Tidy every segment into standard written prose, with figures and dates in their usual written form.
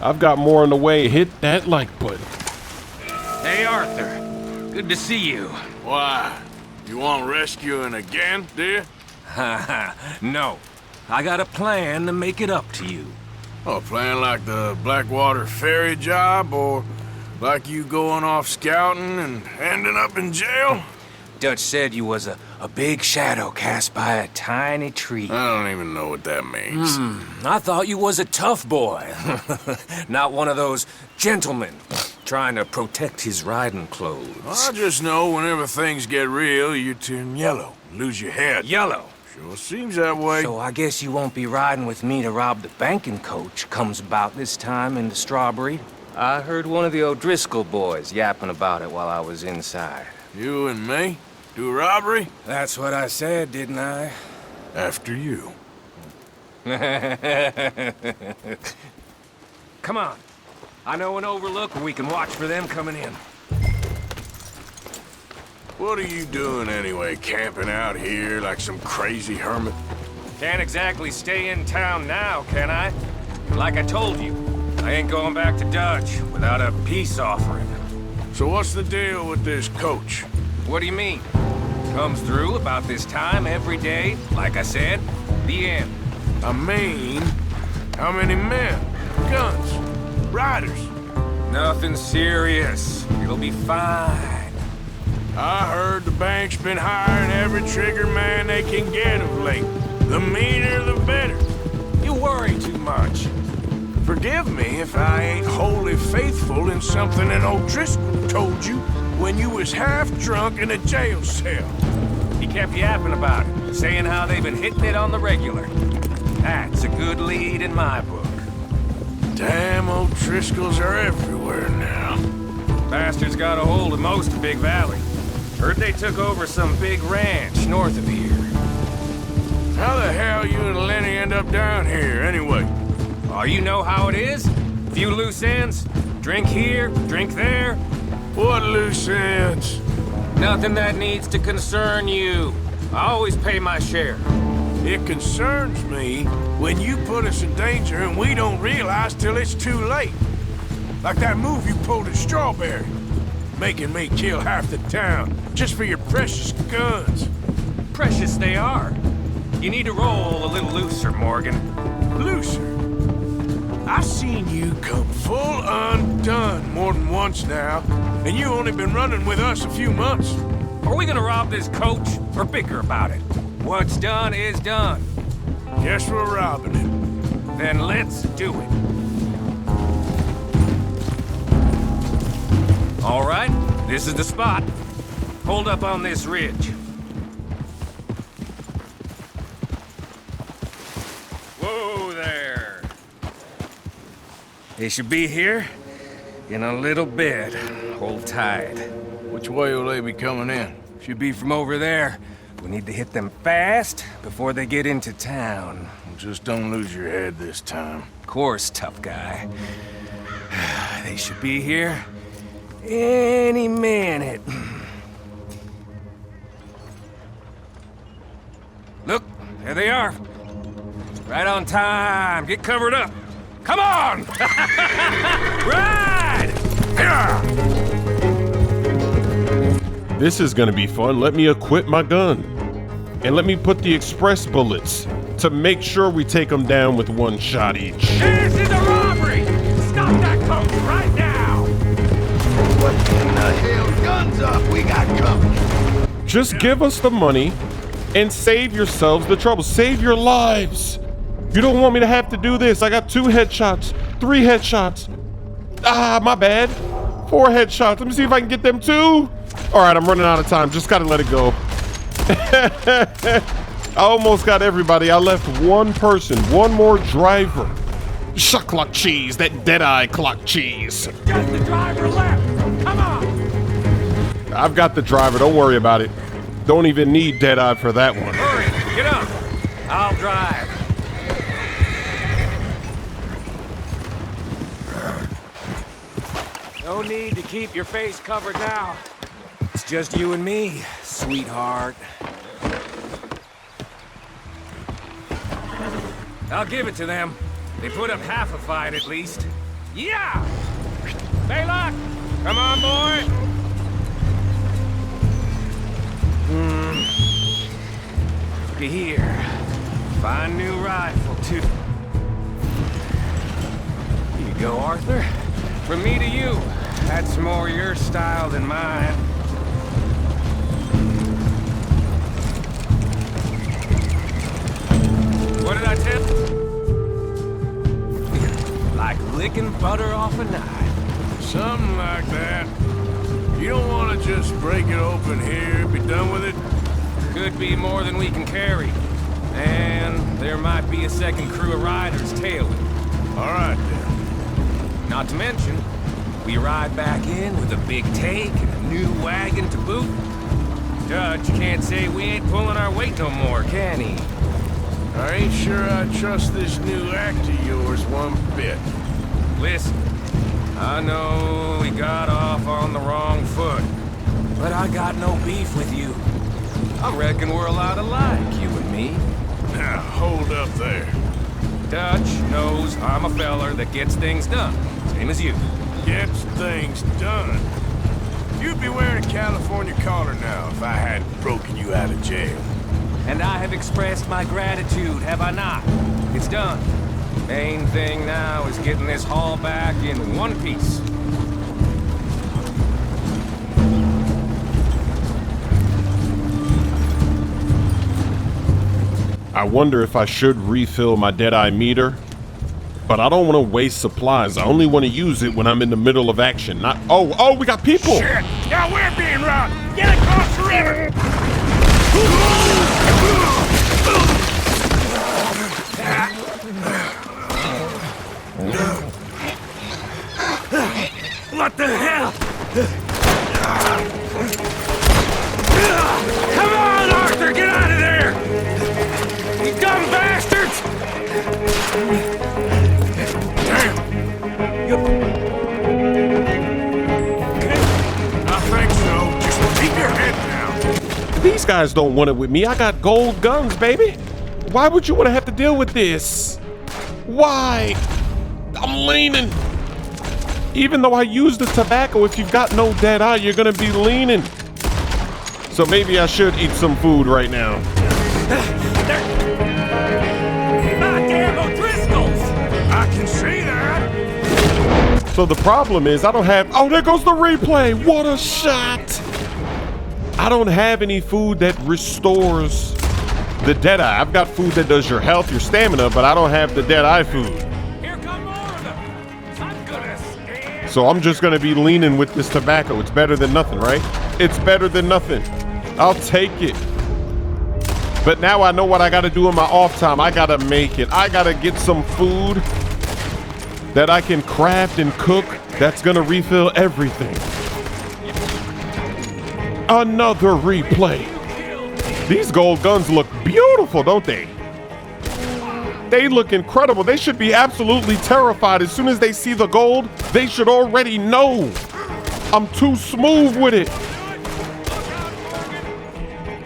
I've got more on the way. Hit that like button. Hey, Arthur. Good to see you. Why? You want rescuing again, dear? No. I got a plan to make it up to you. Oh, playing like the Blackwater ferry job, or like you going off scouting and ending up in jail? Dutch said you was a big shadow cast by a tiny tree. I don't even know what that means. I thought you was a tough boy. Not one of those gentlemen trying to protect his riding clothes. I just know whenever things get real, you turn yellow, lose your head. Yellow. Sure seems that way. So I guess you won't be riding with me to rob the banking coach comes about this time in the Strawberry. I heard one of the O'Driscoll boys yapping about it while I was inside. You and me? Do a robbery? That's what I said, didn't I? After you. Come on. I know an overlook where we can watch for them coming in. What are you doing anyway, camping out here like some crazy hermit? Can't exactly stay in town now, can I? Like I told you, I ain't going back to Dutch without a peace offering. So what's the deal with this coach? What do you mean? Comes through about this time every day, like I said, the end. I mean, how many men, guns, riders? Nothing serious. It'll be fine. I heard the bank's been hiring every trigger man they can get of late. The meaner, the better. You worry too much. Forgive me if I ain't wholly faithful in something an O'Driscoll told you when you was half drunk in a jail cell. He kept yapping about it, saying how they've been hitting it on the regular. That's a good lead in my book. Damn, O'Driscolls are everywhere now. Bastards got a hold of most of Big Valley. Heard they took over some big ranch north of here. How the hell you and Lenny end up down here, anyway? Oh, you know how it is? Few loose ends. Drink here, drink there. What loose ends? Nothing that needs to concern you. I always pay my share. It concerns me when you put us in danger and we don't realize till it's too late. Like that move you pulled at Strawberry. Making me kill half the town just for your precious guns. Precious they are. You need to roll a little looser, Morgan. Looser? I've seen you come full undone more than once now, and you only been running with us a few months. Are we gonna rob this coach or bicker about it? What's done is done. Guess we're robbing it. Then let's do it. All right, this is the spot. Hold up on this ridge. Whoa there. They should be here in a little bit. Hold tight. Which way will they be coming in? Should be from over there. We need to hit them fast before they get into town. Just don't lose your head this time. Of course, tough guy. They should be here any minute. Look, there they are. Right on time. Get covered up. Come on! Ride! This is gonna be fun. Let me equip my gun. And let me put the express bullets to make sure we take them down with one shot each. This is a robbery! Stop that coach right now! What in the hell? Guns up! We got company! Just give us the money and save yourselves the trouble. Save your lives. You don't want me to have to do this. I got 2 headshots, 3 headshots. Ah, my bad. 4 headshots. Let me see if I can get them too. All right, I'm running out of time. Just gotta let it go. I almost got everybody. I left one person, one more driver. Shuck clock cheese, that dead-eye clock cheese. Just the driver left. Come on! I've got the driver. Don't worry about it. Don't even need dead-eye for that one. Hurry, get up. I'll drive. No need to keep your face covered now. It's just you and me, sweetheart. I'll give it to them. They put up half a fight at least. Yeah! Baylock! Come on, boy! Here. Fine new rifle, too. Here you go, Arthur. From me to you. That's more your style than mine. What did I tell you? Like licking butter off a knife. Something like that. You don't want to just break it open here, be done with it? Could be more than we can carry. And there might be a second crew of riders tailing. All right, then. Not to mention, we ride back in with a big take and a new wagon to boot. Dutch can't say we ain't pulling our weight no more, can he? I ain't sure I trust this new act of yours one bit. Listen, I know we got off on the wrong foot, but I got no beef with you. I reckon we're a lot alike, you and me. Now, hold up there. Dutch knows I'm a feller that gets things done, same as you. Gets things done. You'd be wearing a California collar now if I hadn't broken you out of jail. And I have expressed my gratitude, have I not? It's done. Main thing now is getting this haul back in one piece. I wonder if I should refill my Deadeye meter, but I don't want to waste supplies. I only want to use it when I'm in the middle of action. Not oh, we got people. Shit! Now we're being robbed! Get across the river! What the hell? Come on, Arthur, get out of there! You dumb bastards! Damn! I think so. Just keep your head down. These guys don't want it with me. I got gold guns, baby. Why would you want to have to deal with this? Why? I'm leaning. Even though I use the tobacco, if you've got no dead eye, you're gonna be leaning. So maybe I should eat some food right now. Goddamn O'Driscolls! I can see that. So the problem is I don't have, oh, there goes the replay. What a shot. I don't have any food that restores the dead eye. I've got food that does your health, your stamina, but I don't have the dead eye food. Here come more of them! I'm gonna stand! So I'm just gonna be leaning with this tobacco. It's better than nothing, right? It's better than nothing. I'll take it. But now I know what I gotta do in my off time. I gotta make it. I gotta get some food that I can craft and cook that's gonna refill everything. Another replay. These gold guns look beautiful, don't they? They look incredible. They should be absolutely terrified. As soon as they see the gold, they should already know. I'm too smooth with it.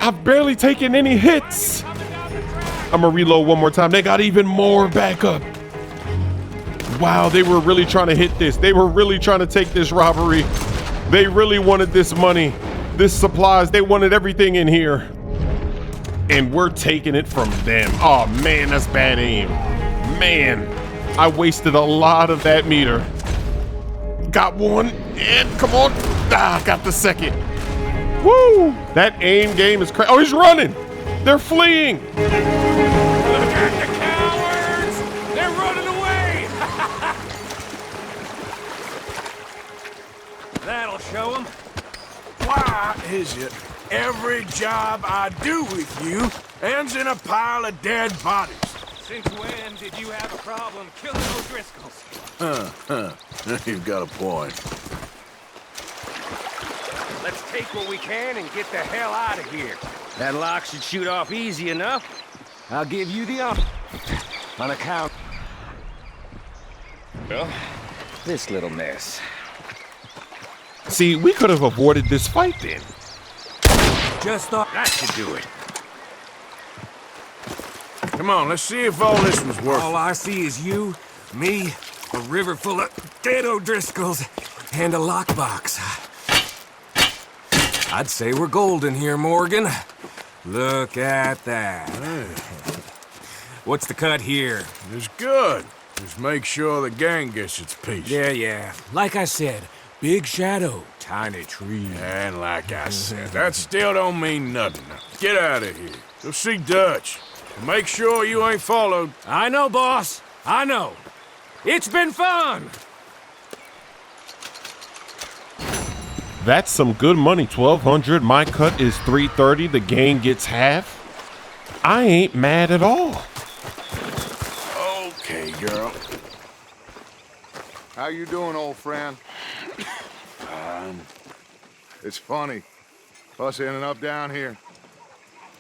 I've barely taken any hits. I'm gonna reload one more time. They got even more backup. Wow, they were really trying to hit this. They were really trying to take this robbery. They really wanted this money, this supplies. They wanted everything in here. And we're taking it from them. Oh man, that's bad aim. Man, I wasted a lot of that meter. Got one, and come on. Ah, got the second. Woo! That aim game is crazy. Oh, he's running. They're fleeing. Look at the cowards! They're running away! That'll show them. Why is it every job I do with you ends in a pile of dead bodies? Since when did you have a problem killing O'Driscolls? You've got a point. Let's take what we can and get the hell out of here. That lock should shoot off easy enough. I'll give you the on account. Well, this little mess. See, we could have avoided this fight then. Just thought that should do it. Come on, let's see if all this was worth All it. I see is you, me, A river full of dead O'Driscolls and a lockbox. I'd say we're golden here, Morgan. Look at that. What's the cut here? It's good. Just make sure the gang gets its piece. Yeah. Like I said, big shadow, tiny tree. And like I said, that still don't mean nothing. Now, get out of here. Go see Dutch. And make sure you ain't followed. I know, boss. I know. It's been fun. That's some good money. 1,200. My cut is 330. The gang gets half. I ain't mad at all. Okay, girl. How you doing, old friend? It's funny, us ending up down here.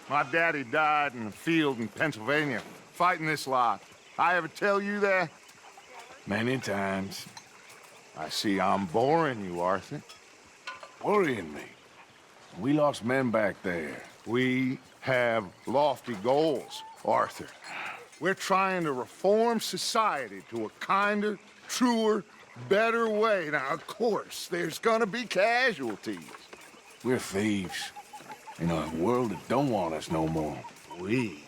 My daddy died in a field in Pennsylvania, fighting this lot. I ever tell you that? Many times. I see I'm boring you, Arthur. Worrying me. We lost men back there. We have lofty goals, Arthur. We're trying to reform society to a kinder, truer, better way. Now, of course, there's gonna be casualties. We're thieves. In a world that don't want us no more. We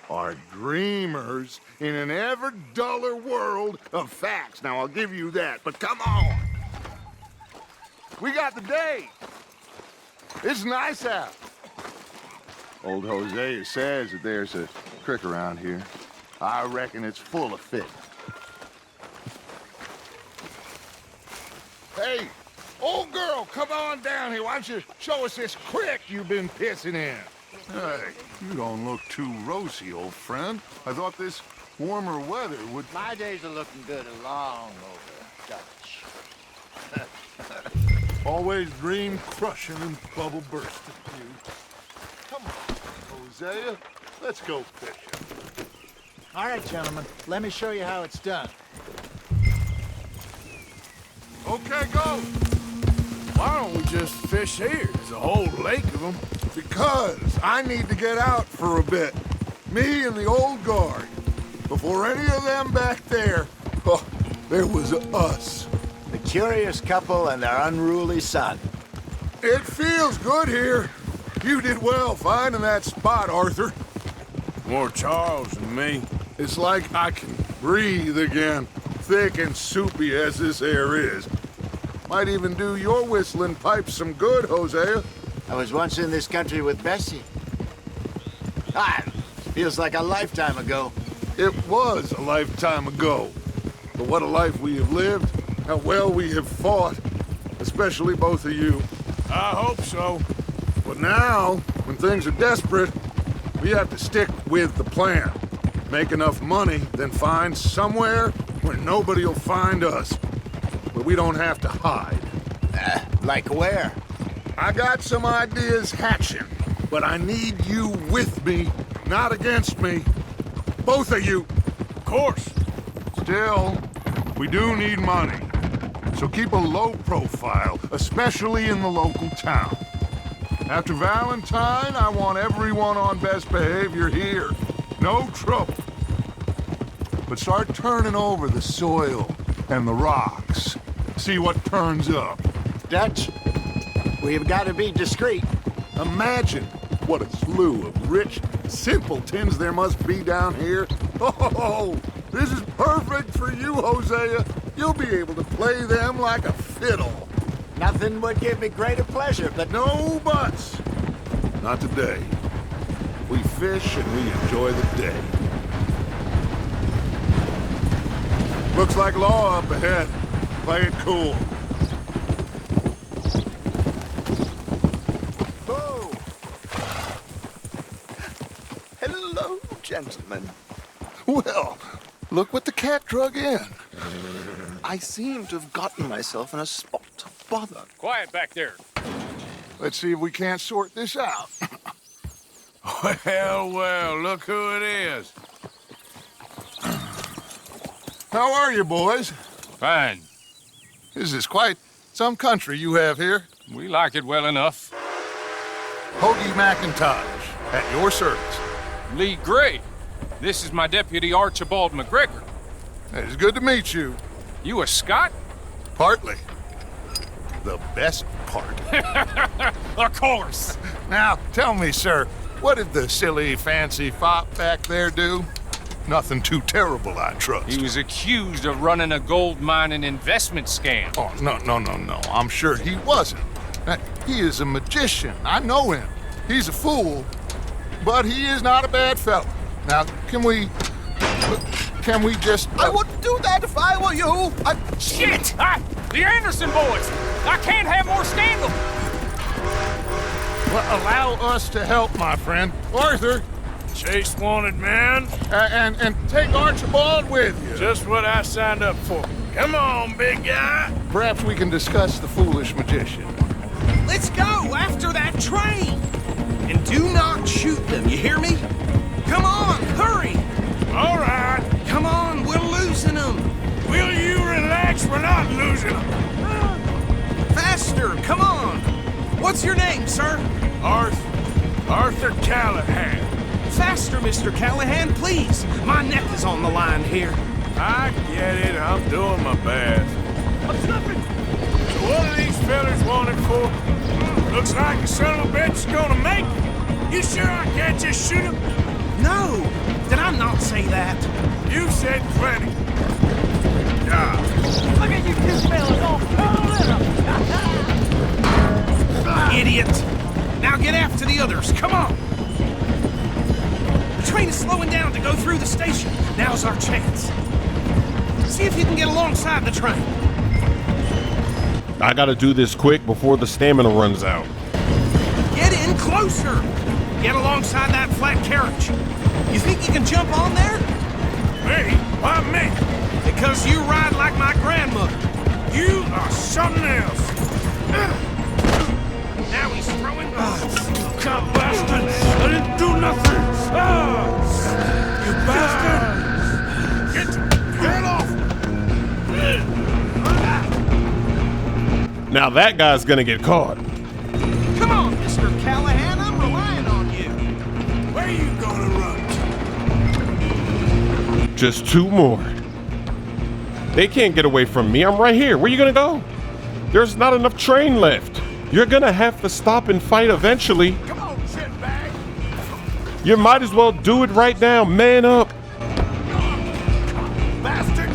are dreamers in an ever duller world of facts. Now, I'll give you that, but come on. We got the day. It's nice out. Old Hosea says that there's a creek around here. I reckon it's full of fish. Hey, old girl, come on down here. Why don't you show us this creek you've been pissing in? Hey, you don't look too rosy, old friend. I thought this warmer weather would... My days are looking good along over, Dutch. Always dream crushing and bubble bursting, you. Come on, Hosea. Let's go fishing. All right, gentlemen. Let me show you how it's done. Okay, go. Why don't we just fish here? There's a whole lake of them. Because I need to get out for a bit. Me and the old guard. Before any of them back there, oh, there was us. The curious couple and their unruly son. It feels good here. You did well finding that spot, Arthur. More Charles than me. It's like I can breathe again, thick and soupy as this air is. Might even do your whistling pipes some good, Hosea. I was once in this country with Bessie. Feels like a lifetime ago. It was a lifetime ago. But what a life we have lived, how well we have fought, especially both of you. I hope so. But now, when things are desperate, we have to stick with the plan. Make enough money, then find somewhere where nobody will find us. But we don't have to hide. Like where? I got some ideas hatching, but I need you with me, not against me. Both of you. Of course. Still, we do need money. So keep a low profile, especially in the local town. After Valentine, I want everyone on best behavior here. No trouble. But start turning over the soil and the rocks. See what turns up. Dutch, we've got to be discreet. Imagine what a slew of rich simpletons there must be down here. Oh, this is perfect for you, Hosea. You'll be able to play them like a fiddle. Nothing would give me greater pleasure, but No buts. Not today. We fish and we enjoy the day. Looks like law up ahead. Play it cool. Oh. Hello, gentlemen. Well, look what the cat drug in. I seem to have gotten myself in a spot of bother. Quiet back there. Let's see if we can't sort this out. Well, look who it is. How are you, boys? Fine. This is quite some country you have here. We like it well enough. Hoagie McIntosh, at your service. Lee Gray. This is my deputy Archibald McGregor. It's good to meet you. You a Scot? Partly. The best part. Of course. Now, tell me, sir, what did the silly, fancy fop back there do? Nothing too terrible, I trust. He was accused of running a gold mining investment scam. Oh, no. I'm sure he wasn't. He is a magician. I know him. He's a fool, but he is not a bad fellow. Now, can we just... I wouldn't do that if I were you. Shit! The Anderson boys! I can't have more scandal! Well, allow us to help, my friend. Arthur, Chase wanted man. and take Archibald with you. Just what I signed up for. Come on, big guy. Perhaps we can discuss the foolish magician. Let's go after that train! And do not shoot them, you hear me? Come on, hurry! All right. Come on, we're losing them! Will you relax? We're not losing them. Faster, come on! What's your name, sir? Arthur Callahan. Faster, Mr. Callahan, please! My neck is on the line here. I get it. I'm doing my best. I'm slipping! So what are these fellas wanted for? Looks like the son of a bitch is gonna make it. You sure I can't just shoot him? No! Did I not say that? You said plenty. Yeah. Look at you two fellas all Idiot! Now get after the others, come on! The train is slowing down to go through the station. Now's our chance. See if you can get alongside the train. I gotta do this quick before the stamina runs out. Get in closer! Get alongside that flat carriage. You think you can jump on there? Me? Why me? Because you ride like my grandmother. You are something else. Now he's throwing... God bastard! I didn't do nothing! You bastard! Get off! Now that guy's gonna get caught. Come on, Mr. Callahan, I'm relying on you. Where are you gonna run? Just two more. They can't get away from me. I'm right here. Where you gonna go? There's not enough train left. You're gonna have to stop and fight eventually. Come on, shitbag! You might as well do it right now. Man up. Bastard!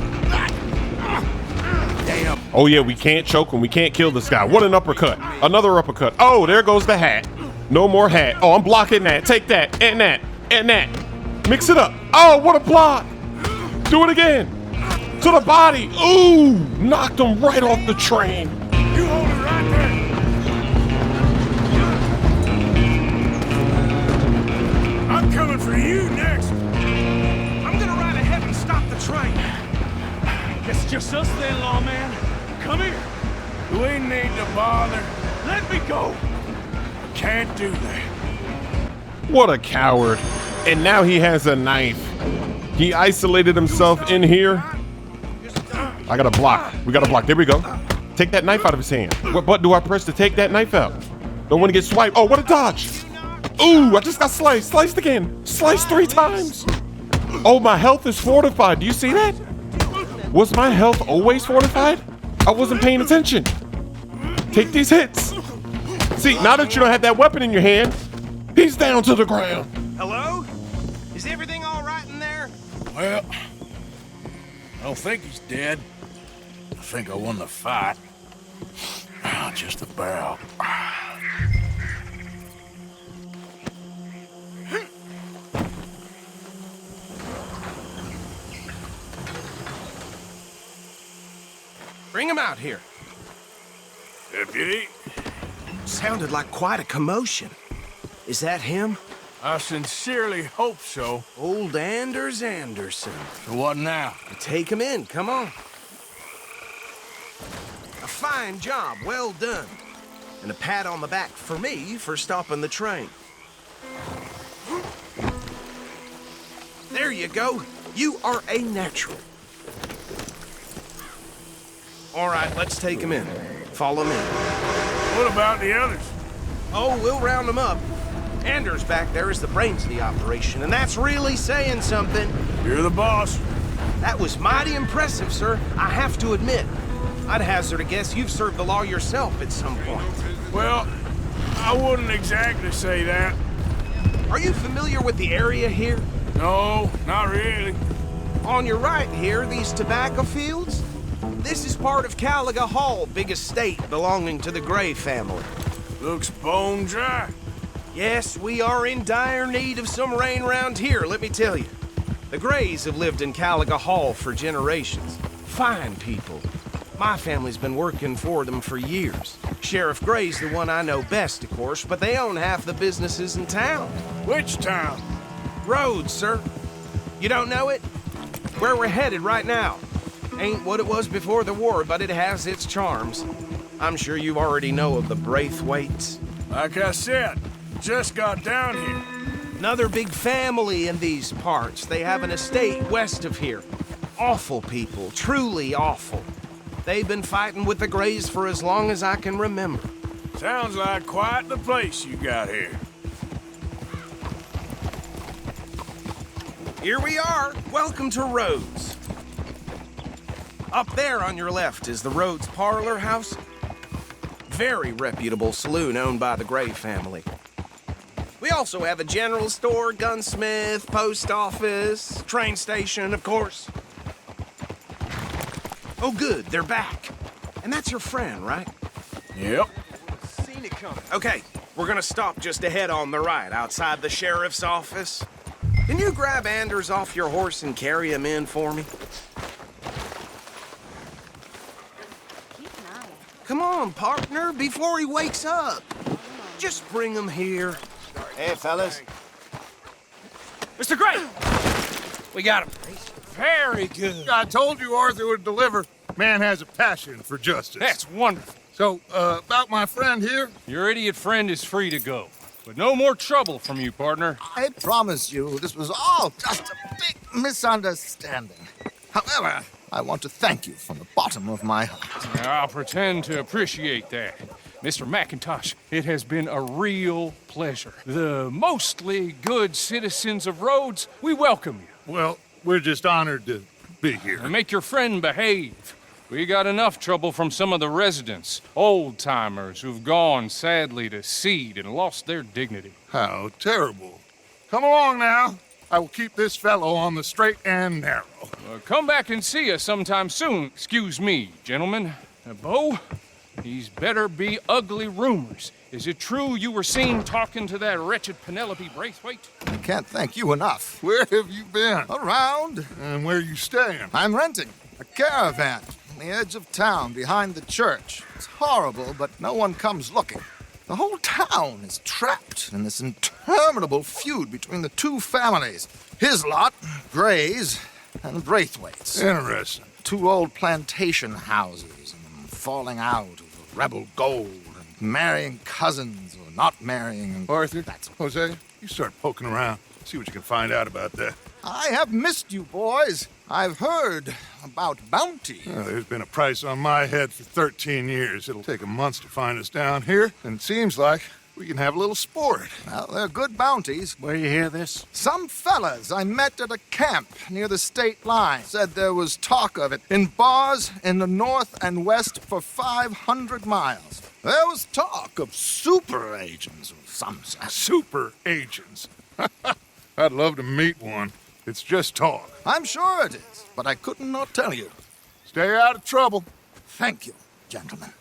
Damn. Oh yeah, we can't choke him. We can't kill this guy. What an uppercut. Another uppercut. Oh, there goes the hat. No more hat. Oh, I'm blocking that. Take that. And that. And that. Mix it up. Oh, what a block. Do it again. To the body. Ooh, knocked him right off the train. You hold it right there! I'm coming for you next! I'm gonna ride ahead and stop the train. It's just us then, lawman. Come here. We need to bother. Let me go. Can't do that. What a coward. And now he has a knife. He isolated himself in here. I gotta block. We gotta block. There we go. Take that knife out of his hand. What button do I press to take that knife out? Don't want to get swiped. Oh, what a dodge. Ooh, I just got sliced. Sliced again. Sliced 3 times. Oh, my health is fortified. Do you see that? Was my health always fortified? I wasn't paying attention. Take these hits. See, now that you don't have that weapon in your hand, he's down to the ground. Hello? Is everything all right in there? Well, I don't think he's dead. I think I won the fight. Just about. Bring him out here. Deputy, Sounded like quite a commotion. Is that him? I sincerely hope so. Old Anders Anderson. So what now? Take him in, come on. A fine job, well done. And a pat on the back for me for stopping the train. There you go. You are a natural. All right, let's take him in. Follow me. What about the others? Oh, we'll round them up. Anders back there is the brains of the operation, and that's really saying something. You're the boss. That was mighty impressive, sir. I have to admit. I'd hazard a guess you've served the law yourself at some point. Well, I wouldn't exactly say that. Are you familiar with the area here? No, not really. On your right here, these tobacco fields? This is part of Caliga Hall, big estate belonging to the Gray family. Looks bone dry. Yes, we are in dire need of some rain round here, let me tell you. The Grays have lived in Caliga Hall for generations. Fine people. My family's been working for them for years. Sheriff Gray's the one I know best, of course, but they own half the businesses in town. Which town? Rhodes, sir. You don't know it? Where we're headed right now. Ain't what it was before the war, but it has its charms. I'm sure you already know of the Braithwaites. Like I said, just got down here. Another big family in these parts. They have an estate west of here. Awful people, truly awful. They've been fighting with the Grays for as long as I can remember. Sounds like quite the place you got here. Here we are. Welcome to Rhodes. Up there on your left is the Rhodes Parlor House. Very reputable saloon owned by the Gray family. We also have a general store, gunsmith, post office, train station, of course. Oh, good, they're back. And that's your friend, right? Yep. Seen it coming. Okay, we're gonna stop just ahead on the right, outside the sheriff's office. Can you grab Anders off your horse and carry him in for me? Come on, partner, before he wakes up. Just bring him here. Hey, fellas. Mr. Gray! We got him. Very good. I told you Arthur would deliver. Man has a passion for justice. That's wonderful. So, about my friend here? Your idiot friend is free to go. But no more trouble from you, partner. I promise you, this was all just a big misunderstanding. However, I want to thank you from the bottom of my heart. I'll pretend to appreciate that. Mr. McIntosh, it has been a real pleasure. The mostly good citizens of Rhodes, we welcome you. Well, we're just honored to be here. And make your friend behave. We got enough trouble from some of the residents, old-timers who've gone, sadly, to seed and lost their dignity. How terrible. Come along now. I will keep this fellow on the straight and narrow. Come back and see us sometime soon. Excuse me, gentlemen. Bo, these better be ugly rumors. Is it true you were seen talking to that wretched Penelope Braithwaite? I can't thank you enough. Where have you been? Around. And where are you staying? I'm renting a caravan on the edge of town behind the church. It's horrible, but no one comes looking. The whole town is trapped in this interminable feud between the two families. His lot, Gray's, and Braithwaite's. Interesting. Two old plantation houses and falling out over rebel gold and marrying cousins or not marrying. And Arthur, Jose, you start poking around. See what you can find out about that. I have missed you, boys. I've heard about bounty. Well, there's been a price on my head for 13 years. It'll take 'em months to find us down here, and it seems like we can have a little sport. Well, they're good bounties. Where you hear this? Some fellas I met at a camp near the state line said there was talk of it in bars in the north and west for 500 miles. There was talk of super agents of some sort. Super agents. I'd love to meet one. It's just talk. I'm sure it is, but I couldn't not tell you. Stay out of trouble. Thank you, gentlemen.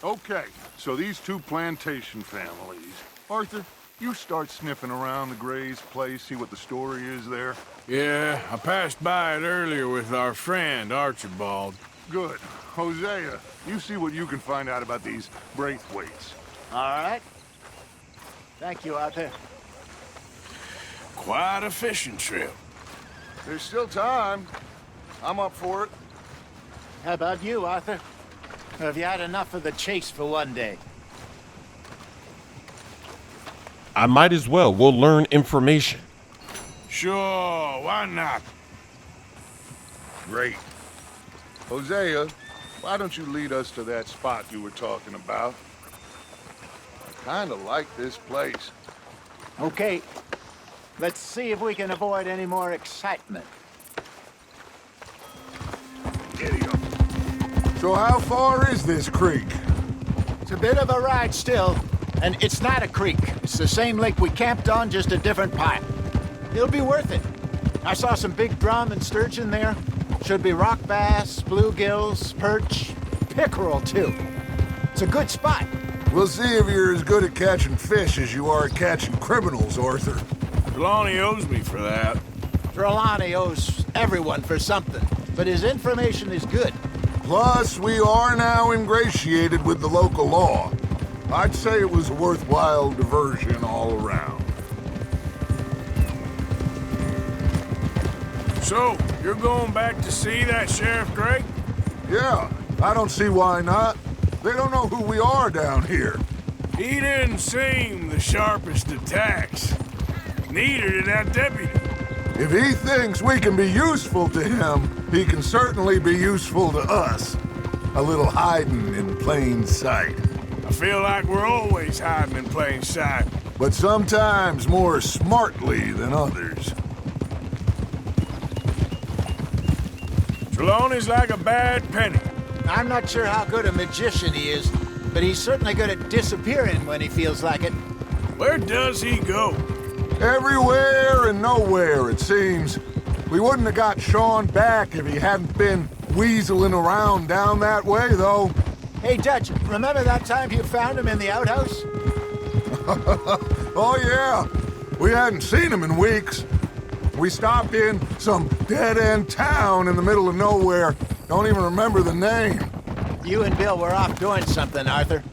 Okay, so these two plantation families. Arthur, you start sniffing around the Gray's place, see what the story is there. Yeah, I passed by it earlier with our friend, Archibald. Good. Hosea, you see what you can find out about these Braithwaites. All right. Thank you, Arthur. Quite a fishing trip. There's still time. I'm up for it. How about you, Arthur? Or have you had enough of the chase for one day? I might as well. We'll learn information. Sure, why not? Great. Hosea, why don't you lead us to that spot you were talking about? Kinda like this place. Okay, let's see if we can avoid any more excitement. So how far is this creek? It's a bit of a ride still, and it's not a creek. It's the same lake we camped on, just a different pipe. It'll be worth it. I saw some big drum and sturgeon there. Should be rock bass, bluegills, perch, pickerel too. It's a good spot. We'll see if you're as good at catching fish as you are at catching criminals, Arthur. Trelawney owes me for that. Trelawney owes everyone for something, but his information is good. Plus, we are now ingratiated with the local law. I'd say it was a worthwhile diversion all around. So, you're going back to see that Sheriff Gray? Yeah, I don't see why not. They don't know who we are down here. He didn't seem the sharpest attacks. Neither did that deputy. If he thinks we can be useful to him, he can certainly be useful to us. A little hiding in plain sight. I feel like we're always hiding in plain sight. But sometimes more smartly than others. Trelawney's like a bad penny. I'm not sure how good a magician he is, but he's certainly good at disappearing when he feels like it. Where does he go? Everywhere and nowhere, it seems. We wouldn't have got Sean back if he hadn't been weaseling around down that way, though. Hey, Dutch, remember that time you found him in the outhouse? Oh, yeah. We hadn't seen him in weeks. We stopped in some dead-end town in the middle of nowhere. Don't even remember the name. You and Bill were off doing something, Arthur.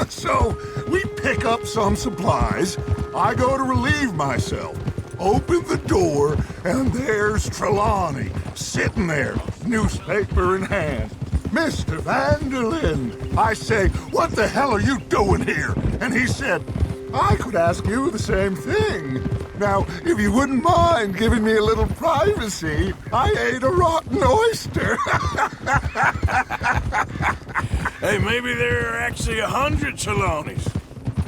So, we pick up some supplies. I go to relieve myself. Open the door, and there's Trelawney, sitting there, newspaper in hand. Mr. Vanderlyn. I say, what the hell are you doing here? And he said, I could ask you the same thing. Now, if you wouldn't mind giving me a little privacy, I ate a rotten oyster. Hey, maybe there are actually 100 Trelawneys.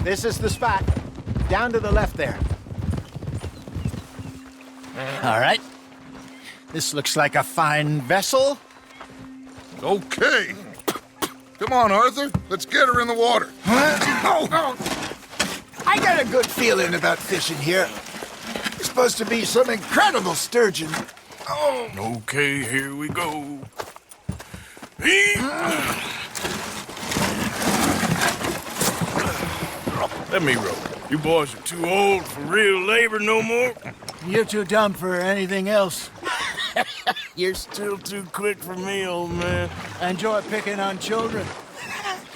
This is the spot. Down to the left there. All right. This looks like a fine vessel. Okay. Come on, Arthur. Let's get her in the water. I got a good feeling about fishing here. It's supposed to be some incredible sturgeon. Oh. Okay, here we go. Let me row. You boys are too old for real labor no more. You're too dumb for anything else. You're still too quick for me, old man. I enjoy picking on children.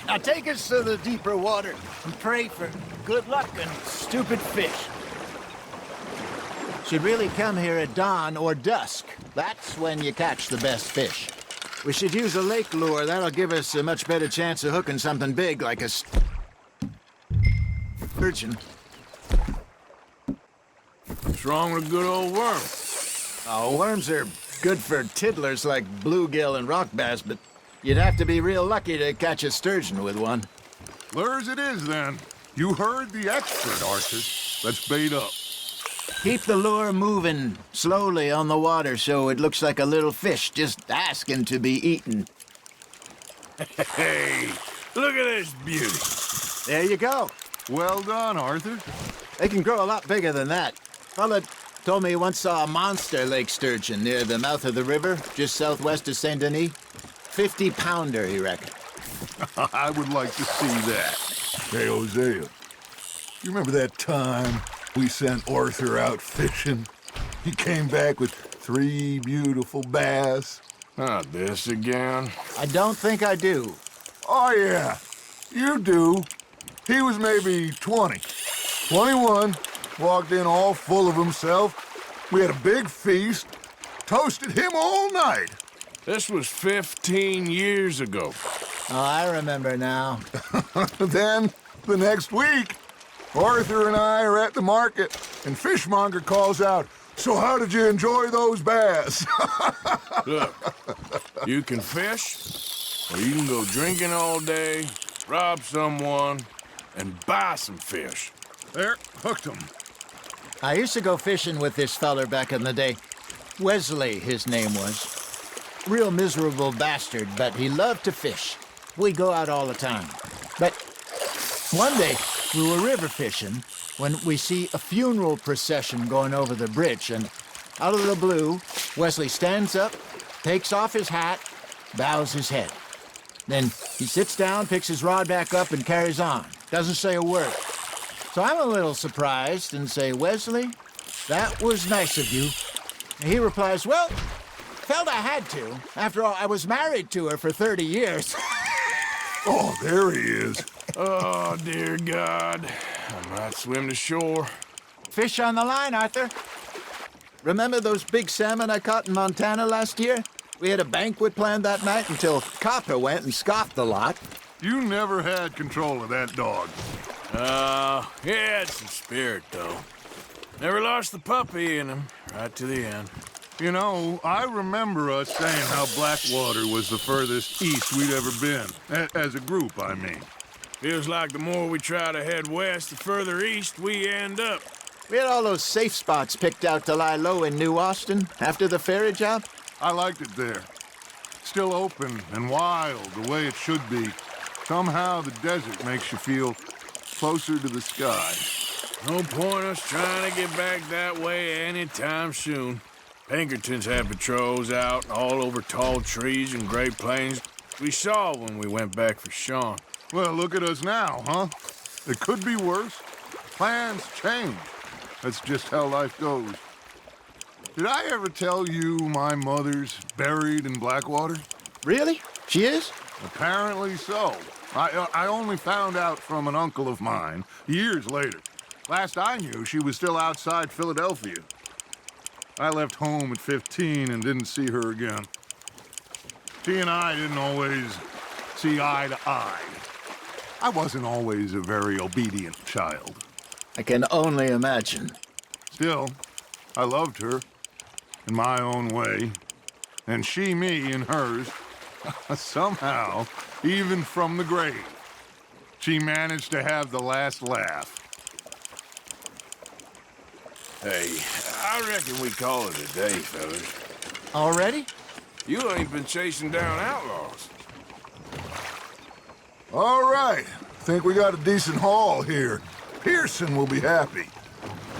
Now take us to the deeper water and pray for good luck and stupid fish. Should really come here at dawn or dusk. That's when you catch the best fish. We should use a lake lure. That'll give us a much better chance of hooking something big like a sturgeon. What's wrong with a good old worm? Oh, worms are good for tiddlers like bluegill and rock bass, but you'd have to be real lucky to catch a sturgeon with one. Lures it is, then. You heard the expert, Arthur. Let's bait up. Keep the lure moving slowly on the water so it looks like a little fish just asking to be eaten. Hey, look at this beauty. There you go. Well done, Arthur. They can grow a lot bigger than that. Fella told me he once saw a monster lake sturgeon near the mouth of the river, just southwest of Saint Denis. 50-pounder, he reckoned. I would like to see that. Hey, Hosea, you remember that time we sent Arthur out fishing? He came back with 3 beautiful bass. Not this again. I don't think I do. Oh, yeah, you do. He was maybe 20. 21, walked in all full of himself. We had a big feast, toasted him all night. This was 15 years ago. Oh, I remember now. Then, the next week, Arthur and I are at the market, and Fishmonger calls out, "So how did you enjoy those bass?" Look, you can fish, or you can go drinking all day, rob someone, and buy some fish. There, hooked him. I used to go fishing with this feller back in the day. Wesley, his name was. Real miserable bastard, but he loved to fish. We'd go out all the time. But one day, we were river fishing when we see a funeral procession going over the bridge, and out of the blue, Wesley stands up, takes off his hat, bows his head. Then he sits down, picks his rod back up, and carries on. Doesn't say a word. So I'm a little surprised and say, Wesley, that was nice of you. And he replies, well, felt I had to. After all, I was married to her for 30 years. Oh, there he is. Oh, dear God. I might swim to shore. Fish on the line, Arthur. Remember those big salmon I caught in Montana last year? We had a banquet planned that night until Copper went and scoffed the lot. You never had control of that dog. He had some spirit, though. Never lost the puppy in him, right to the end. You know, I remember us saying how Blackwater was the furthest east we'd ever been. As a group, I mean. Feels like the more we try to head west, the further east we end up. We had all those safe spots picked out to lie low in New Austin after the ferry job. I liked it there. Still open and wild, the way it should be. Somehow the desert makes you feel closer to the sky. No point us trying to get back that way anytime soon. Pinkertons had patrols out all over tall trees and Great Plains. We saw when we went back for Sean. Well, look at us now, huh? It could be worse. Plans change. That's just how life goes. Did I ever tell you my mother's buried in Blackwater? Really? She is? Apparently so. I only found out from an uncle of mine years later. Last I knew, she was still outside Philadelphia. I left home at 15 and didn't see her again. She and I didn't always see eye to eye. I wasn't always a very obedient child. I can only imagine. Still, I loved her in my own way, and she me in hers. Somehow, even from the grave, she managed to have the last laugh. Hey, I reckon we call it a day, fellas. Already? You ain't been chasing down outlaws. All right. Think we got a decent haul here. Pearson will be happy.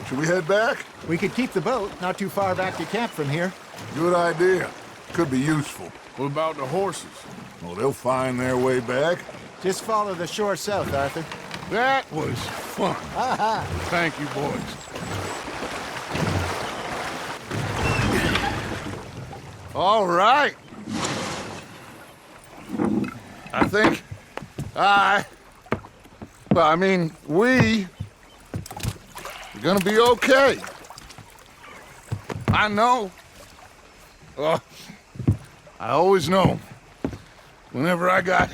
Should we head back? We could keep the boat not too far back to camp from here. Good idea. Could be useful. What about the horses? Well, they'll find their way back. Just follow the shore south, Arthur. That was fun. Thank you, boys. All right. I think we're gonna be okay. I know. I always know. Whenever I got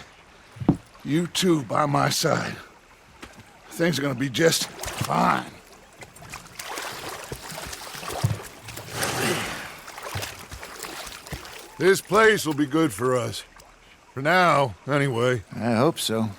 you two by my side, things are gonna be just fine. This place will be good for us. For now, anyway. I hope so.